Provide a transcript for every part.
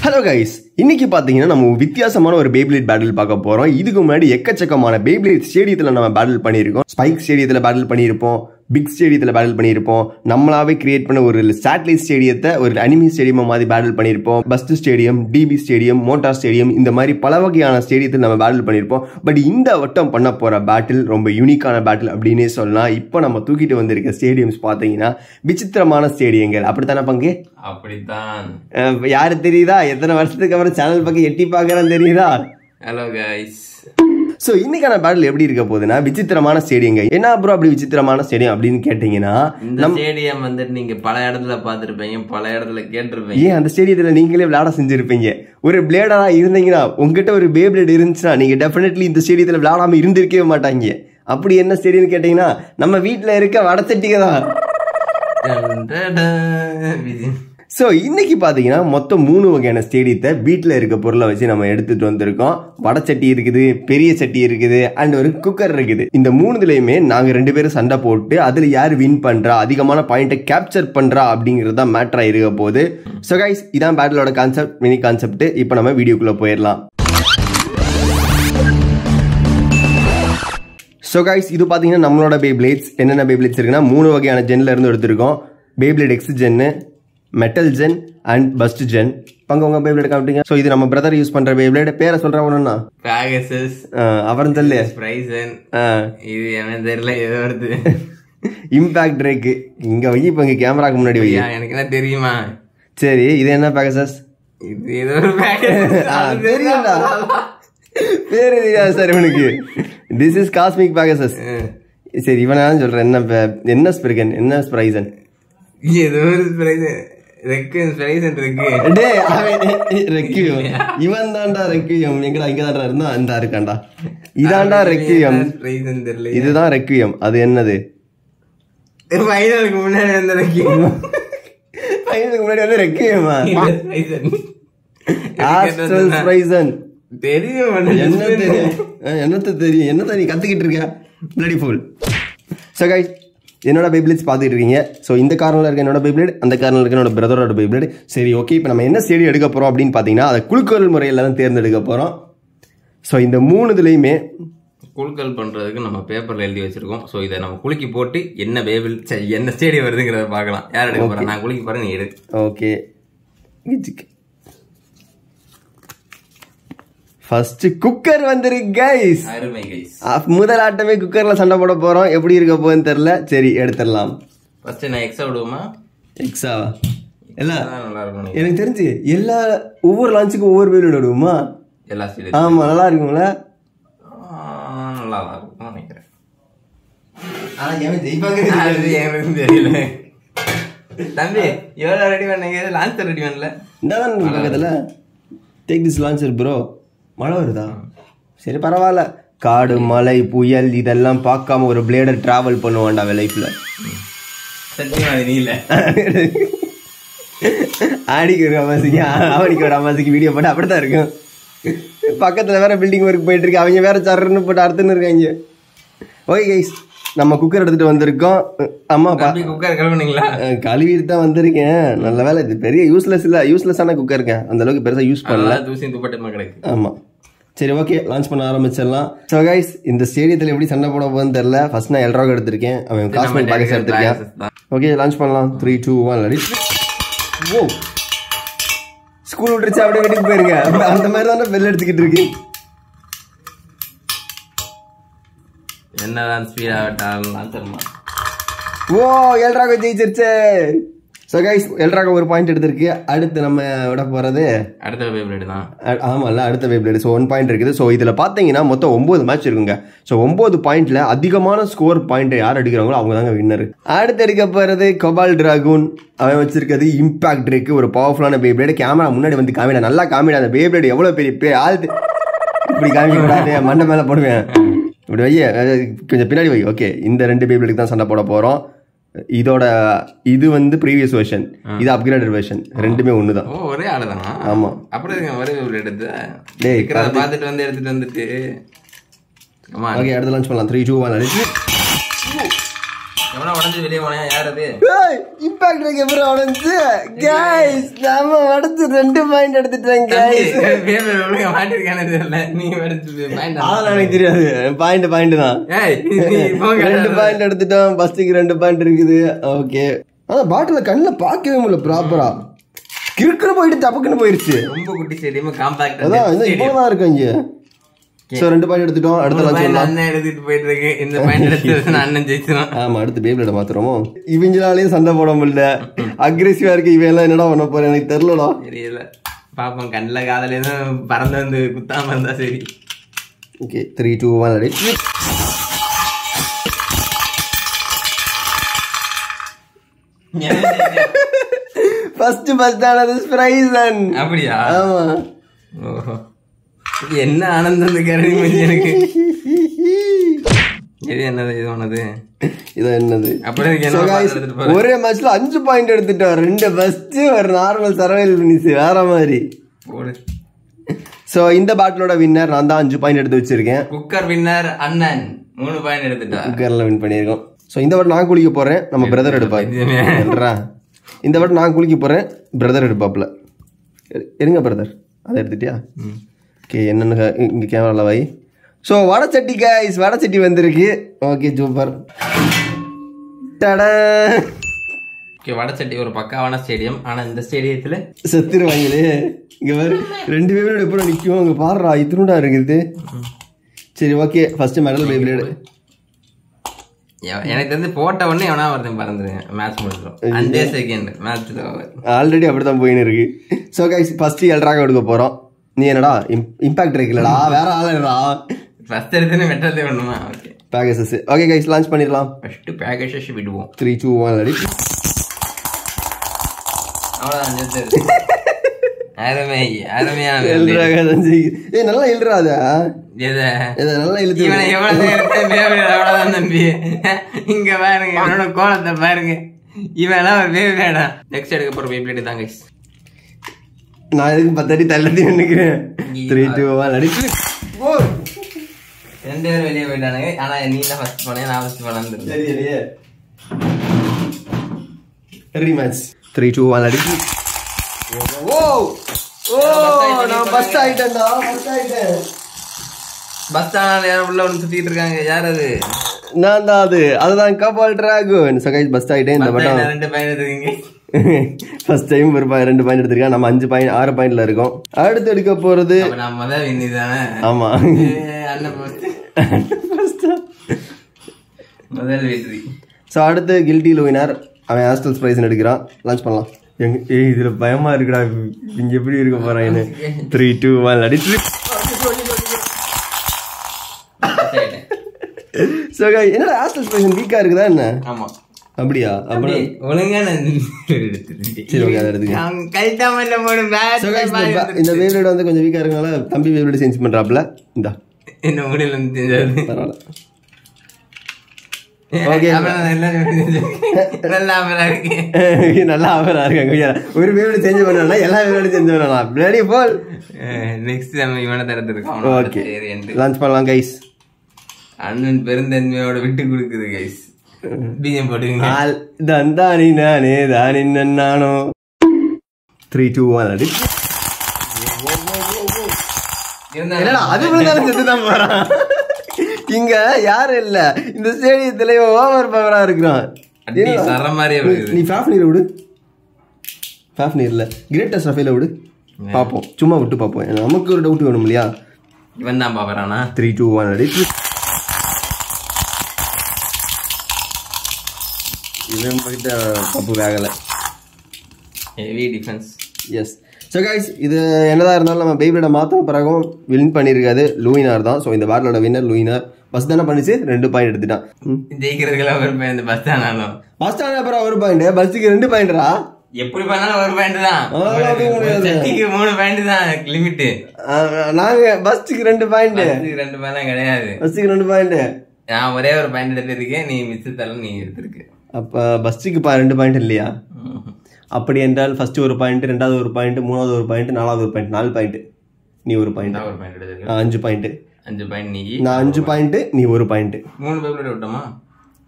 Hello guys, இன்னைக்கு பாத்தீங்கன்னா நம்ம வித்தியாசமான ஒரு பேப்ளேட் பேட்டில் பார்க்க போறோம். இதுக்கு முன்னாடி எக்கச்சக்கமான பேப்ளேட் ஸ்டேடியத்துல நம்ம பேட்டில் பண்ணியிருக்கோம். ஸ்பைக் ஸ்டேடியத்துல பேட்டில் பண்ணியிருப்போம், பிக் ஸ்டேடியத்துல பேட்டில் பண்ணியிருப்போம், நம்மளாவே கிரியேட் பண்ண ஒரு சேட்டலைட் ஸ்டேடியத்தை ஒரு அனிமி ஸ்டேடியம் மாதிரி பேட்டில் பண்ணியிருப்போம். Burst stadium, DB stadium, motor stadium, இந்த மாதிரி பல வகையான ஸ்டேடியத்தில் நம்ம பேட்டில் பண்ணியிருப்போம். பட் இந்த வட்டம் பண்ண போற பேட்டில் ரொம்ப யூனிக்கான பேட்டில் அப்படின்னே சொல்லலாம். இப்போ நம்ம தூக்கிட்டு வந்திருக்க ஸ்டேடியம்ஸ் பார்த்தீங்கன்னா விசித்திரமான ஸ்டேடியங்கள். அப்படித்தானே பங்கு? அப்படித்தான். யாரு தெரியுதா? எத்தனை வருஷத்துக்கு அப்புறம் சேனல் பக்கம் எட்டி பார்க்கறேன் தெரியுதா? Hello guys. ஸோ இன்னைக்கான பேட்டில் எப்படி இருக்க போகுதுன்னா விசித்திரமான ஸ்டேடியங்க. என்ன அப்புறம் அப்படி விசித்திரமான ஸ்டேடியம் அப்படின்னு கேட்டீங்கன்னா, இந்த ஸ்டேடியம் வந்துட்டு நீங்க பல இடத்துல பார்த்துருப்பீங்க, பல இடத்துல கேட்டிருப்பீங்க. ஏன் அந்த ஸ்டேடியத்தில் நீங்களே விளையாட செஞ்சிருப்பீங்க. ஒரு பிளேடரா இருந்தீங்கன்னா, உங்ககிட்ட ஒரு பேப்ளேட் இருந்துச்சுன்னா நீங்க டெஃபினெட்லி இந்த ஸ்டேடியத்தில் விளையாடாம இருந்திருக்கவே மாட்டாங்க. அப்படி என்ன ஸ்டேடியம் கேட்டீங்கன்னா, நம்ம வீட்டில் இருக்க வடச்சட்டிங்க தான். ஸோ இன்னைக்கு பார்த்தீங்கன்னா மொத்தம் 3 வகையான ஸ்டேடியத்தை வீட்டில் இருக்க பொருளை வச்சு நம்ம எடுத்துட்டு வந்திருக்கோம். வடச்சட்டி இருக்குது, பெரிய சட்டி இருக்குது, அண்ட் ஒரு குக்கர் இருக்குது. இந்த 3லையுமே நாங்கள் 2 பேரும் சண்டை போட்டு அதில் யார் வின் பண்ணுறா, அதிகமான பாயிண்ட்டை கேப்சர் பண்ணுறா அப்படிங்கிறது தான் மேட்டராக இருக்க போகுது. ஸோ கைஸ், இதான் பேட்டிலோட கான்செப்ட், மினி கான்செப்ட். இப்போ நம்ம வீடியோக்குள்ளே போயிடலாம். ஸோ கைஸ், இது பார்த்தீங்கன்னா நம்மளோட பேப்ளேட்ஸ். என்னென்ன பேப்ளேட்ஸ் இருக்குன்னா 3 வகையான ஜென்ல இருந்து எடுத்திருக்கோம். பேப்ளேட் எக்ஸ் ஜென்னு, metal gen and burst gen. பங்க உங்க பேப்ளேட் காமிட்டீங்க. ஸோ இது நம்ம பிரதர் யூஸ் பண்ற பேப்ளேட். பேரை சொல்ற ஒண்ணுன்னா பேகசஸ், அப்புறம் சொல்லு ஸ்ப்ரைசன். இது எனக்கு தெரியல, ஏதோ வருது. இம்பாக்ட் ரேக்கு இங்க வை. இப்ப இங்க கேமராக்கு முன்னாடி வை. எனக்கு என்ன தெரியுமா? சரி, இது என்ன பேகசஸ்? இது ஏதோ ஒரு பேகசஸ். தெரியும்டா, பேரு தெரியாது சார் இவனுக்கு. This is cosmic Pegasus. சரி, இவன் சொல்றேன். என்ன ஸ்பிரிகன், என்ன ஸ்ப்ரைசன், ஏதோ ஒரு ஸ்ப்ரைசன். ரெக்வியம் இருக்கு. டேய் அவன் ரெக்வியம், இவன் தான்டா ரெக்வியம். எங்கடா இங்க தான்டா இருந்தா அந்த இருக்கான்டா. இதான்டா ரெக்வியம். இதுதான் ரெக்வியம். அது என்னது? ஃபைனலுக்கு முன்னாடி வந்த ரெக்வியம். ஃபைனலுக்கு முன்னாடி வந்து ரெக்வியமா? ஆஸ்ட்ரல் ஸ்ப்ரைசன். தெரியும். என்ன தெரியும்? என்னத்த தெரியும்? என்னத்த நீ கத்துக்கிட்டு இருக்க? Bloody full. சோ கைஸ், என்னோட பேப்ளேட்ஸ் பார்த்துட்டு இருக்கீங்க. ஸோ இந்த கார்னரில் இருக்க என்னோட பேப்ளேட், அந்த கார்னரில் இருக்க என்னோட பிரதரோட பேப்ளேட். சரி, ஓகே. இப்போ நம்ம என்ன ஸ்டேடியம் எடுக்க போகிறோம் அப்படின்னு பார்த்தீங்கன்னா, அதை குலுக்கல் முறையில் தான் தேர்ந்தெடுக்க போகிறோம். ஸோ இந்த 3 குலுக்கல் பண்ணுறதுக்கு நம்ம பேப்பரில் எழுதி வச்சிருக்கோம். ஸோ இதை நம்ம குலுக்கி போட்டு என்ன பேபிள் என்ன ஸ்டேடியம் வருதுங்கிறத பார்க்கலாம். யார் எடுக்க போகிறேன்? நான் குலுக்கி போகிறேன், நீ எடு. ஓகே. ஃபர்ஸ்ட் குக்கர் வந்துருக்கு கைஸ். அருமை கைஸ். முதல் ஆட்டமே குக்கர்ல சண்டை போட போறோம். எப்படி இருக்க போகுதுன்னு தெரியல. சரி, எடுத்துடலாம். ஃபர்ஸ்ட் நான் எக்ஸா விடுவோமா? எக்ஸாவா? எல்லாம் நல்லா இருக்கும். எனக்கு தெரிஞ்சு ஒவ்வொரு லான்ச்சுக்கும் ஒவ்வொரு பேர் விடுவோமா? எல்லா ஸ்டேடியம். ஆமா, நல்லா இருக்கும்ல. நல்லா இருக்கும் நினைக்கிறேன். தெரியல தம்பி, எவ்வளவு ரெடி பண்ணீங்க? லான்ச்சர் ரெடி பண்ணல. இந்த பக்கத்துல டேக் திஸ் லான்ச்சர் ப்ரோ. மழை வருதா? சரி, பரவாயில்ல. காடு, மலை, புயல் இதெல்லாம் பார்க்காம ஒரு பிளேடர் டிராவல் பண்ணுவான்டா லைஃப்ல. ஆடிக்கு ஒரு அமாசிக்கு, ஆவணிக்கு ஒரு அமாசிக்கு வீடியோ போட்டு அப்படித்தான் இருக்கும். பக்கத்துல வேற பில்டிங் ஒர்க் போயிட்டு இருக்கு. அவங்க வேற சர்ன்னு போட்டு அறுத்துன்னு இருக்காங்க. ஓகே கைஸ், நம்ம குக்கர் எடுத்துட்டு வந்திருக்கோம். அம்மா குக்கர் கழுவுனீங்களா? கழுவிட்டு தான் வந்திருக்கேன். நல்ல வேலை, இது பெரிய யூஸ்லெஸ்ஸான குக்கர் இருக்கேன். அந்த அளவுக்கு பெருசா யூஸ் பண்ணல. ஆமா. சரி, ஓகே, லான்ச் பண்ண ஆரம்பிச்சிடலாம். ஸோ கைஸ், இந்த ஸ்டேடியத்தில் எப்படி சண்டை போட போகுதுன்னு தெரியல. ஃபர்ஸ்ட் நான் எல்ராக் எடுத்திருக்கேன், அவன் காஸ்மெட் பேக்கஸ் எடுத்திருக்கேன். ஓகே, லான்ச் பண்ணலாம். 3, 2, 1 ஓ, ஸ்கூல் விட்டுருச்சு, அப்படியே வீட்டுக்கு போயிருங்க. அந்த மாதிரி தான் பெல் எடுத்துக்கிட்டு இருக்கு. என்னதான் ஸ்பீடா விட்டாலும். ஓ, எல்ராக ஜெயிச்சிருச்சு. ஸோ கைஸ், எல்ராக ஒரு பாயிண்ட் எடுத்திருக்கு. அடுத்து நம்ம விட போறது அடுத்த பேப்ளேட் தான். ஆமாம்ல, அடுத்த பேப்ளேட். ஸோ 1 பாயிண்ட் இருக்குது. ஸோ இதில் பார்த்தீங்கன்னா மொத்தம் 9 மேட்ச் இருக்குங்க. ஸோ 9 பாயிண்ட்ல அதிகமான ஸ்கோர் பாயிண்ட் யார் அடிக்கிறாங்களோ அவங்க தாங்க வின்னர். அடுத்து எடுக்க போறது கோபால் டிராகூன். அவன் வச்சிருக்கிறது இம்பாக்ட் இருக்கு, ஒரு பவர்ஃபுல்லான பேப்ளேட். கேமரா முன்னாடி வந்து காமிடா, நல்லா காமிடா. அந்த பேப்ளேட் எவ்வளோ பெரிய ஆள். இப்படி காமிக்க கூடாது, மண்டை மேலே போடுவேன். இப்படி வைய, கொஞ்சம் பின்னாடி வை. ஓகே, இந்த 2 பேப்ளேட்டுக்கு தான் சண்டை போட போறோம். இது வந்து ப்ரீவியஸ் வெர்ஷன், இது அப்கிரேடட் வெர்ஷன். ரெண்டுமே ஒண்ணுதான். ஒரே ஆளுதான். ஆமா. அப்புறம் ஒரே எடுத்து பார்த்துட்டு வந்து எடுத்துட்டு வந்துட்டு. ஓகே, அடுத்த லான்ச் பண்ணலாம். 3, 2, 1. எவனா உடஞ்சு வெளியே போனேன், யார் அது? இம்பாக்ட் ரேக் எப்படி உடஞ்சு கைஸ்? நாம உடச்சு 2 பாயிண்ட் எடுத்துட்டேன் கைஸ். ஒழுங்கா மாட்டிருக்கானே தெரியல, நீங்க உடச்சு பாயிண்ட். அதெல்லாம் எனக்கு தெரியாது, பாயிண்ட் தான். 2 பாயிண்ட் எடுத்துட்டோம். ஃபர்ஸ்ட்டுக்கு 2 பாயிண்ட் இருக்குது. ஓகே, ஆனா பாட்டில கண்ணில் பார்க்கவே முடியல ப்ராப்பரா. கிறுக்குன்னு போயிட்டு டப்புக்குன்னு போயிருச்சு. ரொம்ப குட்டி ஸ்டேடியம், காம்பாக்ட். அதான் இப்போதான் இருக்கு இங்க. சோ 2 பாயிண்ட் எடுத்துட்டோம். அடுத்த அண்ணன் எடுத்துட்டு போயிட்டு இருக்கு. இந்த பாயிண்ட் எடுத்து அண்ணன் ஜெயிச்சிடும். ஆமா, அடுத்து பேபிளேட மாத்துறோமோ. இவங்களாலேயும் சண்டை போட முடியல, அக்ரெசிவா இருக்கு. இவன் எல்லாம் என்னடா பண்ண போறேன் எனக்கு தெரியலடா. தெரியல, பாப்போம். கண்ணில் காதல எதுவும் பறந்து வந்து குத்தாம இருந்தா சரி. Okay, 3 2 1 ready. ஃபர்ஸ்ட் ஆனது ஸ்ப்ரைசன். அப்படியா? ஆமா. ஓஹோ, என்ன ஆனந்தம் இந்த கேரடி மச்சி எனக்கு. இது என்னது? இது ஒன்னது, இது என்னது? அப்படியே ஒரே மேட்ச்ல 5 பாயிண்ட் எடுத்துட்டோம். 2 ஃபர்ஸ்ட், ஒரு நார்மல் சர்வைவல் ஃபினிஷ், வேற மாதிரி. சோ இந்த பேட்டிலோட வின்னர் நான் தான். 5 பாயிண்ட் எடுத்து வச்சிருக்கேன். குக்கர் வின்னர் அண்ணன் 3 பாயிண்ட் எடுத்துட்டா. குக்கர்ல வின் பண்ணிருக்கோம். சோ இந்த வாட்டி நான் குளிக்க போறேன், நம்ம பிரதர் எடுப்பா. இந்த வாட்டி நான் குளிக்க போறேன், பிரதர் எடுப்பாப்ல. இருங்க பிரதர், அதை எடுத்துட்டியா? ஓகே, என்னன்னு இங்கே கேமராவில் வை. ஸோ வடச்சட்டி கைஸ், வடச்சட்டி வந்திருக்கு. Okay, super. ஓகே, வடச்சட்டி ஒரு பக்காவான ஸ்டேடியம். ஆனால் இந்த ஸ்டேடியத்தில் செத்துருவாங்களே. இங்கே வேறு 2 பேரோட எப்போ நிற்கும். அங்கே பாடுறா, இத்தினுடா இருக்குது. சரி, ஓகே, ஃபர்ஸ்ட் மெடல் பேபிளேடு. எனக்கு தெரிஞ்சு போட்ட உடனே எவனா ஒருத்தன் பறந்துருங்க, மேட்ச் முடிச்சிடும். 5 செகண்ட் மேட்ச் ஆல்ரெடி அப்படிதான் போயின்னு இருக்கு. ஸோ கைஸ், ஃபர்ஸ்ட் எல்ட்ராக எடுக்க போகிறோம். நீ என்னடா இம்பாக்ட் இருக்குல்லடா, வேற ஆளுடா. ஃபர்ஸ்ட் எடுத்து மெட்டல் வேணுமா? Okay, packages. Okay guys, launch பண்ணிடலாம். ஃபர்ஸ்ட் பேக்கேஜஸ் விடுவோம். 3 2 1 ரெடி. அவ்வளோதான். அருமையா நல்லா எழுறாதா? நல்லா எழுத்து. அவ்வளவுதான் தம்பி. இங்க பாருங்க, என்னோட கோலத்தை பாருங்க. இவன் ஒரு பேபி வேடா. நெக்ஸ்ட் எடுக்க போற பேபிளேட் தான் கைஸ். நான் எதுக்கு 10 அடி தள்ளி நினைக்கிறேன். 3 2 1 ரெடி. 2 பேரும் வெளியே போயிட்டானுங்க. ஆனா நீ தான் ஃபர்ஸ்ட் போனே, நான் ஃபர்ஸ்ட் போனேன். சரி சரியே. ரீமேட்ச். 3 2 1 ரெடி. ஓ நான் பஸ் ஆயிட்டேன்டா, பஸ் ஆயிட்டேன். பஸ் ஆனால யாரும் உள்ள வந்து சுத்திட்டு இருக்காங்க. யார் அது? நான் தான். அதுதான் கபால் டிராகன். சோ கைஸ், பஸ் ஆயிட்டேன். இந்த மட்டும் 2 பாயிண்ட் எடுத்துக்கீங்க. ஃபர்ஸ்ட் டைம் 2 பாயிண்ட் எடுத்திருக்கேன். நம்ம 5 பாயிண்ட் 6 பாயிண்ட்ல இருக்கோம். அடுத்து எடுக்க போறது நான் முதல் வின்னி தானே. ஆமா, அண்ணன் முதல் வெற்றி. ஸோ அடுத்து கில்டி லூயினர். அவன் ஹாஸ்டல் ஸ்ப்ரைஸ் எடுக்கிறான். லான்ச் பண்ணலாம். இதுல பயமா இருக்குடா, இங்க எப்படி இருக்க போறான். 3 2 1 அடிச்சு. ஸோ என்னடா ஹாஸ்டல் ஸ்ப்ரைஸ் வீக்கா இருக்குதா என்ன? ஆமா, அப்படியா? அப்படி ஒழுங்கா இந்த வேவ்லெட் வந்து கொஞ்சம் வீக்கா இருக்கனால தம்பி வேவ்லெட் சேஞ்ச் பண்றாப்ல. இந்த என்ன முடியல தெரியாது, பரவாயில்ல. நல்லா ஆஃபரா இருக்காங்க. ஒரு வேவ்லெட் சேஞ்ச் பண்ணா எல்லா வேவ்லெட் சேஞ்ச் பண்ணலாம். பிளடி போல். நெக்ஸ்ட் நம்ம இவனை தரது இருக்கோம். ஓகே, லான்ச் பண்ணலாம் கைஸ். அண்ணன் பெருந்தன்மையோட விட்டு கொடுக்குது கைஸ். பிஜிஎம் போடுங்க. தந்தானி நானே தானி நானோ. 3 2 1 அடி. அது செத்துதான் போறான். இங்க யாரும் இல்ல இந்த ஸ்டேடியத்துல. ஓவர் பவரா இருக்கிறான். நீ ஃபாஃப்னீர் விடு. ஃபாஃப்னீர் இல்ல, கிரேட்டஸ்ட் ரஃபேல விடு. பாப்போம், சும்மா விட்டு பாப்போம். நமக்கு ஒரு டவுட் வேணும் இல்லையா? இவன் தான் பாக்குறானா? 3 2 1 அடி. இவன் போயிட்டு தப்பு வேகல. Heavy defence. Yes. So guys, இது என்னதான் இருந்தாலும் நம்ம பேபிளோட மாத்தின பிறகும் வின் பண்ணியிருக்காது லூயினார் தான். ஸோ இந்த பேட்டிலோட வின்னர் லூயினார். பஸ் தானே பண்ணிச்சு, 2 பாயிண்ட் எடுத்துட்டான். ஜெயிக்கிறதுக்கெல்லாம் ஒரு பாயிண்ட். பஸ் தானாலும் பஸ் தானே அப்புறம் 1 பாயிண்ட். பஸ்ஸுக்கு 2 பாயிண்ட்ரா. எப்படி பண்ணாலும் 1 பாயிண்ட் தான். 3 பாயிண்ட் தான் லிமிட். நாங்க பஸ்ஸுக்கு 2 பாயிண்ட். 2 பாயிண்ட் கிடையாது. பஸ்ஸுக்கு 2 பாயிண்ட். நான் ஒரே ஒரு பாயிண்ட் எடுத்திருக்கேன். நீ மிச்சத்தால நீ எடுத்திருக்கு. அப்ப பஸ்ஸுக்கு 2 பாயிண்ட் இல்லையா? அப்படி என்றால் ஃபர்ஸ்ட் 1 பாயிண்ட், 2வது 1 பாயிண்ட், 3வது 1 பாயிண்ட், 4வது 1 பாயிண்ட், 4 பாயிண்ட். நீ 1 பாயிண்ட். 5 பாயிண்ட். 5 பாயிண்ட் நீ. நான் 5 பாயிண்ட், நீ 1 பாயிண்ட். 3 பேபிளேட் விட்டோமா?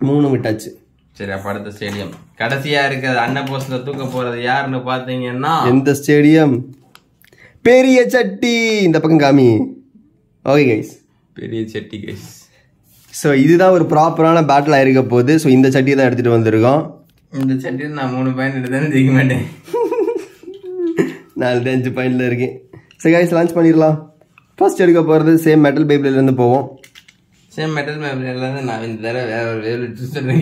3 விட்டாச்சு. சரி, அப்ப அடுத்த ஸ்டேடியம் கடைசியா இருக்கிறது அண்ணன் போஸ்ட்ல தூக்க போறது யாருன்னு பாத்தீங்கன்னா எந்த ஸ்டேடியம்? பெரிய சட்டி. இந்த பக்கம் காமி. ஓகே கைஸ், பெரிய சட்டி கைஸ். ஸோ இதுதான் ஒரு ப்ராப்பரான பேட்டில் இருக்க போகுது. ஸோ இந்த சட்டியை தான் எடுத்துட்டு வந்திருக்கோம். இந்த சட்டியில் நான் 3 பாயிண்ட் எடுத்தாலும் ஜெயிக்க மாட்டேன். 4-5 பாயிண்ட்ல இருக்கேன். சரி கைஸ், லான்ச் பண்ணிடலாம். ஃபர்ஸ்ட் எடுக்க போகிறது சேம் மெட்டல் பேப்லேட்ல இருந்து போவோம். சேம் மெட்டல் பேப்லேட்ல இருந்து நான் இந்த தடவை வேற ஒரு பேப்லேட் சொல்றேன்.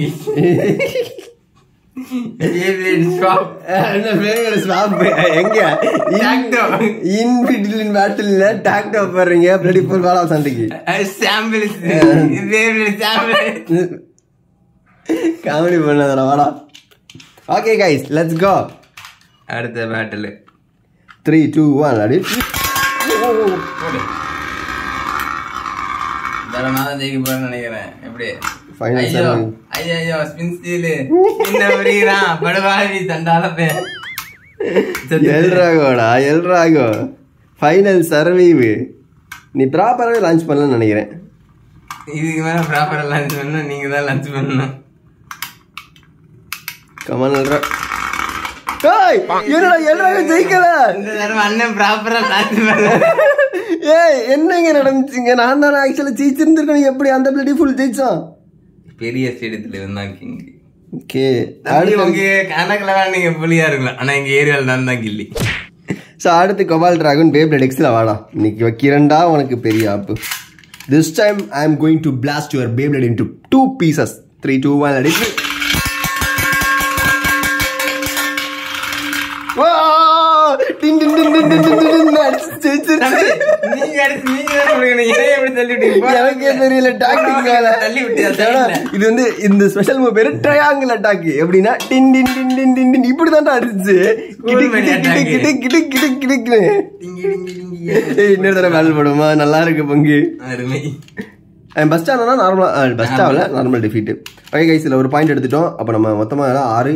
காமெடி பண்ணாதடா, வாடா. Okay guys, let's go. அடுத்த பேட்டில் 3, 2, 1 அடி. நான் தான் ஜெயிக்க போறேன்னு நினைக்கிறேன். எப்படி? ஃபைனல் ஐயோ ஸ்பின் ஸ்டீல் என்ன வருகிறான் படுவாரி தண்டாலப்பே. எல்ராகோடா, எல்ராகோ ஃபைனல் சர்வைவ். நீ ப்ராப்பராகவே லான்ச் பண்ணலன்னு நினைக்கிறேன். இதுக்கு மேல ப்ராப்பரா லான்ச் பண்ணணும், நீங்க தான் லான்ச் பண்ணணும். கமான் எல்ரா. ஏய் என்னடா எல்ராகோ ஜெயிக்கல. இந்த தடவை அண்ணன் ப்ராப்பரா லான்ச் பண்ணல. ஏய் என்னங்க நடந்துச்சுங்க? நான் தானே ஆக்சுவலா ஜெயிச்சிருந்திருக்கேன். எப்படி அந்த பிளடி ஃபுல் ஜெயிச்சான்? பெரிய ஸ்டேடியத்துல இருந்தா கிங். ஓகே, உங்க கணக்குல நீங்க புலியா இருக்கலாம், ஆனா எங்க ஏரியால நான் தான் கில்லி. ஸோ அடுத்து கொபால் டிராகன் பேப்லேட் எக்ஸ்ல வாடா. இன்னைக்கு வைக்கிறேன்டா உனக்கு பெரிய ஆப்பு. This time I am going to blast your Beyblade into 2 pieces. 3, 2, 1 அடிச்சு. இது வந்து இந்த ஸ்பெஷல் மூவ் பேரு ட்ரையாங்கிள் அட்டாக். எப்படின்னா டின் டின் டின் டின் டின் டின் இப்படிதான் அடிச்சு இன்னொரு தடவை வேலை போடுமா? நல்லா இருக்கு பங்கு. பஸ் ஸ்டாண்ட்னா நார்மலா பஸ் ஸ்டாப்ல நார்மல் டிஃபீட். ஓகே கைஸ், இதுல ஒரு பாயிண்ட் எடுத்துட்டோம். அப்ப நம்ம மொத்தமா 6,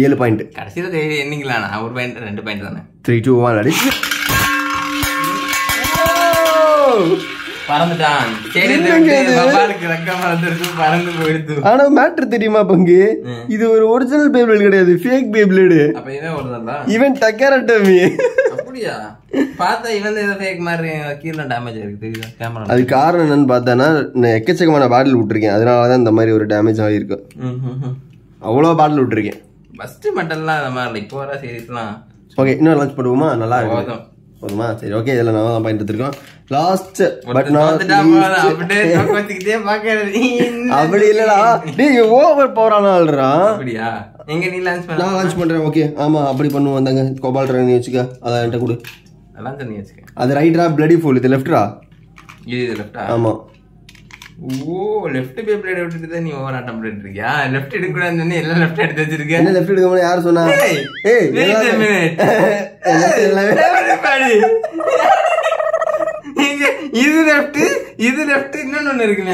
7 பாயிண்ட். கடைசியில என்னைக்கலாம் 1 பாயிண்ட் 2 பாயிண்ட் தானே. 3, 2, 1 அடிச்சு பறந்துட்டான். ஆனா மேட்ரு தெரியுமா பங்கு? இது ஒரு ஒரிஜினல் பேப்லேட் கிடையாது, ஃபேக் பேப்லேட். இவன் டக்கரட்டமி. அப்படியா? பார்த்தா இவன் ஏதோ ஃபேக் மாதிரி கீழ டேமேஜ் இருக்கு கேமரா. அது காரணம் என்னன்னு பார்த்தானா, நான் எக்கச்சக்கமான பாட்டில் விட்டுருக்கேன். அதனாலதான் இந்த மாதிரி ஒரு டேமேஜ் ஆகிருக்கு. அவ்வளோ பாட்டில் விட்டுருக்கேன். ஃபர்ஸ்ட் மெட்டல்லாம் அந்த மாதிரி இப்போ வர சீரிஸ்லாம். ஓகே, இன்னும் லான்ச் பண்ணுவோமா? நல்லா இருக்கும். போதுமா? சரி ஓகே, இதில் நான் தான் பாயிண்ட் எடுத்துருக்கோம். லாஸ்ட் பட் நாட் அப்படி இல்லடா, நீங்க ஓவர் பவரான ஆள்றா. அப்படியா? எங்க நீ லான்ச் பண்ண? நான் லான்ச் பண்றேன். ஓகே, ஆமா அப்படி பண்ணுவோம். வந்தாங்க கோபால் டிராகன் வச்சுக்க, அத என்கிட்ட கொடு. லான்ச் பண்ணி வச்சுக்க. அது ரைட்ரா பிளடி ஃபுல், இது லெஃப்ட்ரா. இது லெஃப்டா? ஆமா. ஓ, லெஃப்ட் பேப்லேட் விட்டுட்டு தான் நீ ஓவர் அட்டம் பண்ணிட்டு இருக்கியா? லெஃப்ட் எடுக்க கூடாதுன்னு சொன்னி எல்லாம் லெஃப்ட் எடுத்து வச்சிருக்க. என்ன லெஃப்ட் எடுக்க முடியாது? யார் சொன்னா? ஏய் இது லெஃப்ட், இது லெஃப்ட், இன்னொன்னு இருக்குமே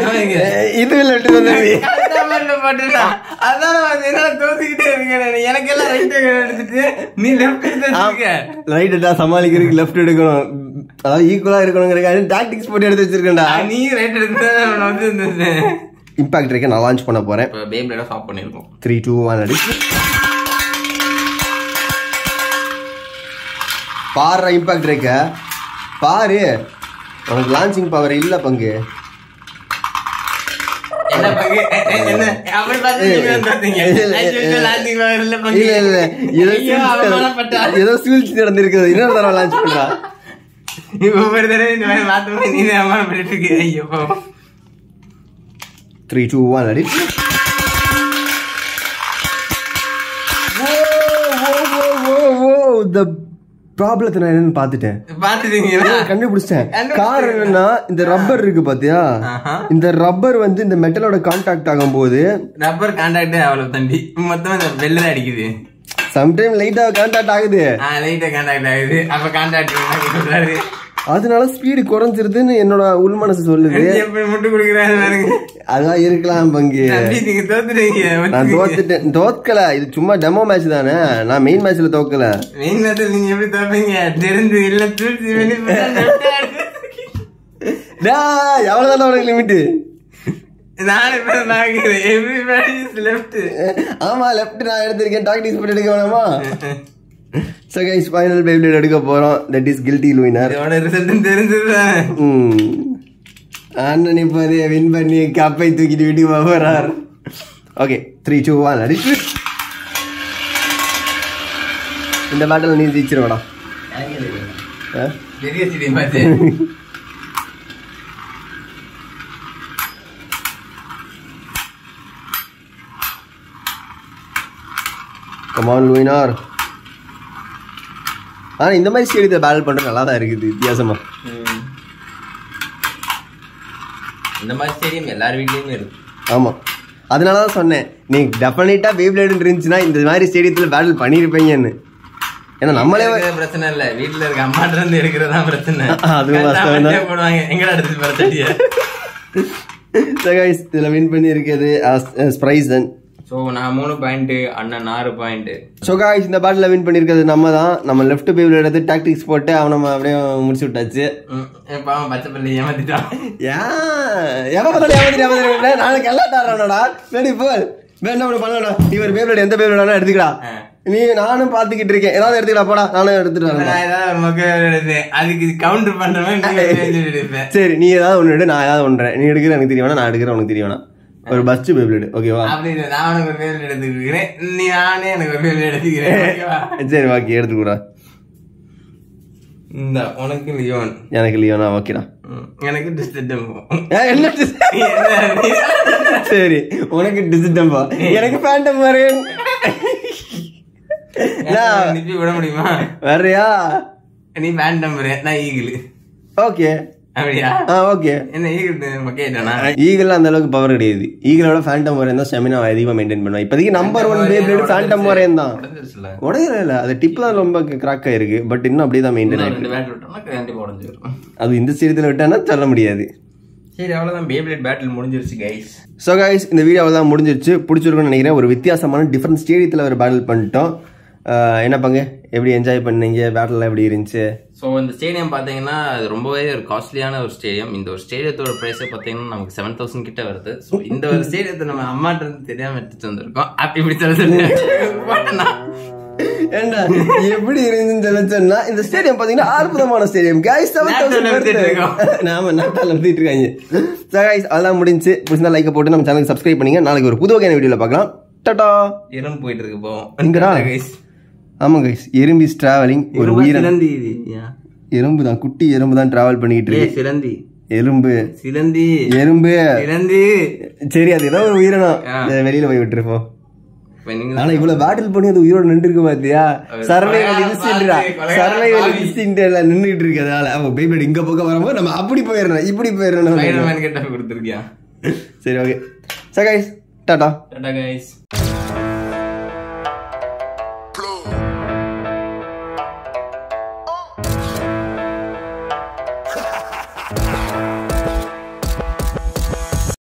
இது லெஃப்ட் போட்டுட்டா. அதான் என்னால தோத்துக்கிட்டே இருக்கேன். எனக்கு எல்லாம் ரைட் எடுத்துட்டு நீ லெஃப்ட் எடுத்து ரைட் எடுத்தா சமாளிக்கிறதுக்கு லெஃப்ட் எடுக்கணும். அதாவது ஈக்குவலா இருக்கணுங்கிறதுக்காக டாக்டிக்ஸ் போட்டு எடுத்து வச்சிருக்கேன்டா. நீ ரைட் எடுத்து வந்து இம்பாக்ட் ரேக்க நான் லான்ச் பண்ண போறேன். இப்போ பேப்லேட ஸ்டாப் பண்ணிருக்கோம். 3, 2, 1 அடி. பாரு இம்பாக்ட் ரேக்க பாரு. உனக்கு லான்ச்சிங் பவர் இல்ல பங்கு. என்ன பங்கு? என்ன அப்படி பாத்தீங்க? ஏதோ சூழ்ச்சி நடந்திருக்குது. இன்னொரு தடவை லான்ச் பண்றா. ஒவ்வொரு தடவை இந்த மாதிரி மாத்த நீ அவமானப்பட்டு இருக்கு. ஐயோ. 3, 2, 1 அடி. The ப்ராப்ளத்தை நான் என்னன்னு பாத்துட்டேன், கண்டுபிடிச்சிட்டேன். காரணம் என்னன்னா, இந்த ரப்பர் இருக்கு பாத்தியா, இந்த ரப்பர் வந்து இந்த மெட்டலோட கான்டாக்ட் ஆகும் போது ரப்பர் கான்டாக்ட் அவ்வளவு தண்டி மொத்தம் இந்த பெல்ல அடிக்குது. சம்டைம் லைட்டா கான்டாக்ட் ஆகுது. லைட்டா கான்டாக்ட் ஆகுது. அப்ப கான்டாக்ட் அதனால ஸ்பீடு குறைஞ்சிருதுன்னு என்னோட உள் மனசு சொல்லுது. முட்டு குடுக்குறாரு. அதான் இருக்கலாம் பங்கு. நான் தோத்துட்டேன். தோக்கல, இது சும்மா டெமோ மேட்ச் தானே. நான் மெயின் மேட்ச்ல தோக்கல. மெயின் மேட்ச்ல நீங்க எப்படி தோப்பீங்க? தெரிஞ்சு இல்ல எவ்வளவுதான் உனக்கு லிமிட்? ஆமா லெஃப்ட் நான் எடுத்திருக்கேன். டாக்டிஸ் போட்டு எடுக்க வேணாமா? So guys, final Beyblade எடுக்க போறோம். That is guilty winner. இதோட ரிசல்ட் தெரிஞ்சதுதான். அண்ணன் இப்போதே வின் பண்ணி கப்பை தூக்கிட்டு வீட்டுக்கு போறார். ஓகே 3 2 1 அடிச்சு. இந்த பேட்டில் நீ ஜெயிச்சிருவடா. பெரிய சிடி பாத்து. Come on winner. ஆனா இந்த மாதிரி ஸ்டேடியத்தை பேட்டில் பண்றது நல்லா தான் இருக்குது வித்தியாசமா. இந்த மாதிரி ஸ்டேடியம் எல்லார் வீட்லயுமே இருக்கு. ஆமா அதனால தான் சொன்னேன் நீ டெஃபினட்டா பேப்லேட் இருந்துச்சுன்னா இந்த மாதிரி ஸ்டேடியத்தில் பேட்டில் பண்ணியிருப்பீங்கன்னு. ஏன்னா நம்மளே பிரச்சனை இல்லை, வீட்டுல இருக்க அம்மாட்ட இருந்து எடுக்கிறதா பிரச்சனை. அதுவும் போடுவாங்க எங்கடா எடுத்து பிரச்சனையா. இதில் வின் பண்ணியிருக்கிறது ஸ்ப்ரைசன். ஸோ நான் 3 பாயிண்ட், அண்ணன் 6 பாயிண்ட். ஸோ காய்ஸ் இந்த பேட்டில் வின் பண்ணியிருக்கிறது நம்ம தான். நம்ம லெஃப்ட் பேபிள் எடுத்து டாக்டிக்ஸ் போட்டு அவனை அப்படியே முடிச்சு விட்டாச்சு. பாவம் பச்சை பள்ளி ஏமாத்திட்டான். எப்போ பார்த்தாலும் ஏமாத்திட்டு நாளைக்கு எல்லாம் தர்றானடா. சரி போ என்ன பண்ணடா, நீ ஒரு பேபிள் எந்த பேபிள் எடுத்துக்கடா. நீ நானும் பாத்துக்கிட்டு இருக்கேன், ஏதாவது எடுத்துக்கடா போடா. நானும் எடுத்துட்டு வரேன். அதுக்கு கவுண்டர் பண்றேன். சரி நீ ஏதாவது ஒன்று எடு, நான் ஏதாவது ஒன்றேன். நீ எடுக்கிற எனக்கு தெரியவேனா, நான் எடுக்கிறேன் உனக்கு தெரியவேனா. ஒரு பஸ்ட் பேபிள் ஓகேவா? நான் உனக்கு ஒரு பேபிள் எடுத்துக்கிறேன், நீ நானே எனக்கு ஒரு பேபிள் எடுத்துக்கிறேன். சரி ஓகே எடுத்துக்கூடா. இந்த உனக்கு லியோன், எனக்கு லியோனா. ஓகேடா. எனக்கு டிஸ்டம்போ. என்ன சரி உனக்கு டிஸ்டம்போ, எனக்கு ஃபேண்டம் வரேன். விட முடியுமா? வர்றியா? நீ ஃபேண்டம் வர, நான் ஈகிள். ஓகே அப்படியா? ஓகே. என்ன ஈகிள்? ஈகிள் அந்த அளவுக்கு பவர் கிடையாது. ஈகிளோட ஃபேண்டம் வரேன் தான் ஸ்டெமினா அதிகமாக மெயின்டைன் பண்ணுவேன். இப்போதைக்கு நம்பர் 1 பேபிள் ஃபேண்டம் வரேன் தான். உடையல இல்ல, அது டிப் தான் ரொம்ப கிராக் ஆயிருக்கு. பட் இன்னும் அப்படியே தான் மெயின்டைன் ஆயிருக்கு. அது இந்த ஸ்டேடியத்தில் விட்டானா சொல்ல முடியாது. சரி அவ்வளோதான், பேபிள் பேட்டில் முடிஞ்சிருச்சு கைஸ். ஸோ கைஸ் இந்த வீடியோ அவ்வளோதான் முடிஞ்சிருச்சு. பிடிச்சிருக்குன்னு நினைக்கிறேன். ஒரு வித்தியாசமான டிஃப்ரெண்ட் ஸ்டேடியத்தில் ஒரு பேட்டில் பண்ணிட்டோம். என்ன பங்கு எப்படி என்ஜாய் பண்ணீங்க? பேட்டில் எப்படி இருந்துச்சு? ஸோ இந்த ஸ்டேடியம் பார்த்தீங்கன்னா அது ரொம்பவே ஒரு காஸ்ட்லியான ஒரு ஸ்டேடியம். இந்த ஒரு ஸ்டேடியத்தோட ப்ரைஸே பார்த்தீங்கன்னா நமக்கு 7,000 கிட்ட வருது. ஸோ இந்த ஒரு ஸ்டேடியத்தை நம்ம அம்மாட்ட இருந்து தெரியாமல் எடுத்துட்டு வந்திருக்கோம். அப்படி இப்படி சொல்ல ஏண்டா எப்படி இருந்துன்னு சொன்னா இந்த ஸ்டேடியம் பாத்தீங்கன்னா அற்புதமான ஸ்டேடியம் கைஸ். 7,000 நாம நாட்டால நடத்திட்டு இருக்காங்க. சோ கைஸ் அதெல்லாம் முடிஞ்சு. பிடிச்சா லைக் போட்டு நம்ம சேனலுக்கு சப்ஸ்கிரைப் பண்ணுங்க. நாளைக்கு ஒரு புது வகையான வீடியோல பார்க்கலாம். டாடா. எறும்பு போயிட்டு இருக்கு போவோம். எங்கடா கைஸ்? ஆமா கைஸ் எறும்பு இஸ் டிராவலிங். ஒரு உயிரினந்தி எறும்பு தான், குட்டி எறும்பு தான் டிராவல் பண்ணிட்டு இருக்கு. சிலந்தி எறும்பு சிலந்தி எறும்பு சிலந்தி. சரி அது ஏதோ ஒரு உயிரினம், வெளியில போய் விட்டுருப்போம். ஆனா இவ்வளவு பேட்டில் பண்ணி அது உயிரோட நின்று இருக்கு பாத்தியா? சர்வைவல் இன்ஸ்டிங்க்ட் நின்றுட்டு இருக்கு. அதனால அவன் பேபிள் இங்க பக்கம் வரும்போது நம்ம அப்படி போயிடணும் இப்படி போயிடணும். கொடுத்துருக்கியா? சரி okay. So guys Tata. Tata guys.